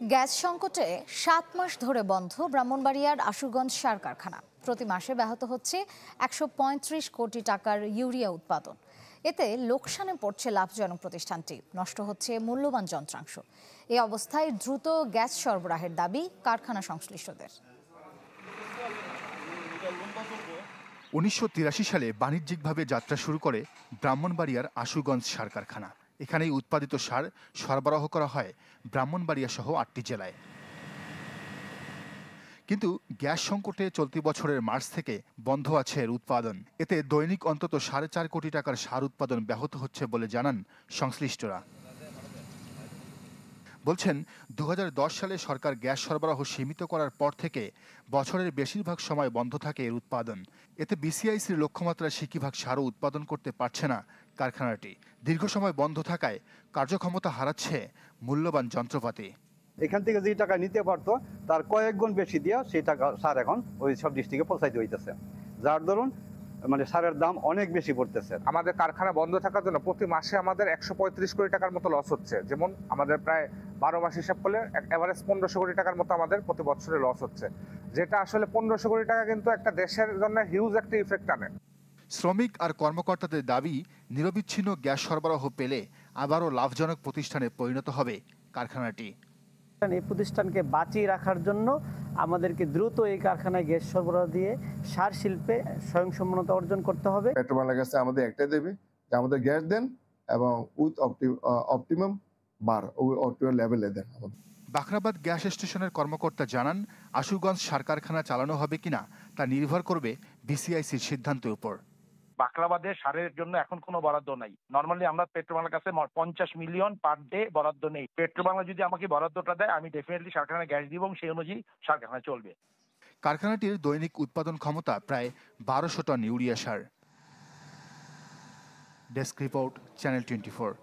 Gas সংকটে ৭ মাস ধরে বন্ধ ব্রাহ্মণবাড়িয়ার আশুগঞ্জ সার কারখানা। প্রতি মাসে ব্যাহত হচ্ছে ১৩৫ কোটি টাকার ইউরিয়া উৎপাদন। এতে লোকসানে পড়ছে লাভজনক প্রতিষ্ঠানটি, নষ্ট হচ্ছে মূল্যবান যন্ত্রাংশ। এই অবস্থায় দ্রুত গ্যাস সরবরাহের দাবি কারখানা সংশ্লিষ্টদের। ১৯৮৩ সালে বাণিজ্যিকভাবে যাত্রা শুরু করে ব্রাহ্মণবাড়িয়ার আশুগঞ্জ সার কারখানা। এখানেই উৎপাদিত সার সরবরাহ করা হয় ব্রাহ্মণবাড়িয়া সহ ৮টি জেলায়। কিন্তু গ্যাস সংকটে চলতি বছরের মার্চ থেকে বন্ধ আছে এর উৎপাদন। এতে দৈনিক অন্তত ৪.৫ কোটি টাকার সার উৎপাদন ব্যাহত হচ্ছে বলে জানান সংশ্লিষ্টরা। বলছেন, ২০১০ সালে সরকার গ্যাস সরবরাহ সীমিত করার পর থেকে বছরের বেশিরভাগ সময় বন্ধ থাকে এর উৎপাদন। এতে বিসিআইসির লক্ষ্যমাত্রার 60% সারও উৎপাদন করতে পারছে না কারখানাটি। দীর্ঘ সময় বন্ধ থাকায় কার্যক্ষমতা হারাচ্ছে মূল্যবান যন্ত্রপাতি। এখান থেকে যে টাকা নিতে পারতো তার কয়েক গুণ বেশি দিয়া সেই টাকা সার এখন ওই সব ডিস্ট্রিক্টে পৌঁছাইতে হইতেছে, যার দরুন সারের দাম অনেক বেশি পড়তেছে। আমাদের কারখানা বন্ধ থাকার জন্য প্রতি মাসে আমাদের ১৩৫ কোটি টাকার মতো লস হচ্ছে। যেমন আমাদের প্রায় ১২ মাস হিসাব করলে এভারেজ ১৫০০ কোটি টাকার মতো আমাদের প্রতি বছরে লস হচ্ছে, যেটা আসলে ১৫০০ কোটি টাকা কিন্তু একটা দেশের জন্য হিউজ একটা ইফেক্ট আনে। শ্রমিক আর কর্মকর্তাদের দাবি, নিরবিচ্ছিন্ন গ্যাস সরবরাহ পেলে আবারও লাভজনক প্রতিষ্ঠানে পরিণত হবে কারখানাটি। এই প্রতিষ্ঠানকে বাঁচিয়ে রাখার জন্য আমাদেরকে দ্রুত এই কারখানায় গ্যাস সরবরাহ দিয়ে সার শিল্পে স্বয়ংসম্পূর্ণতা অর্জন করতে হবে। পেট্রোবাংলার কাছে আমাদের একটাই দেবে যে আমাদের গ্যাস দেন এবং উইথ অপটিমাম বার অপটিমাম লেভেলে দেন। বাখরাবাদ গ্যাস স্টেশনের কর্মকর্তা জানান, আশুগঞ্জ সার কারখানা চালানো হবে কিনা তা নির্ভর করবে বিসিআইসির সিদ্ধান্তের উপর। বাখরাবাদে সারের জন্য এখন কোনো বরাদ্দ নাই। নরমালি আমরা পেট্রোবাংলার কাছে 50 মিলিয়ন পার ডে বরাদ্দ নেই। পেট্রোবাংলা যদি আমাকে বরাদ্দটা দেয়, আমি ডেফিনেটলি সার কারখানায় গ্যাস দিব এবং সেই অনুযায়ী সার কারখানা চলবে। কারখানাটির দৈনিক উৎপাদন ক্ষমতা প্রায় ১২০০ টন ইউরিয়া সার। Desk report, channel 24।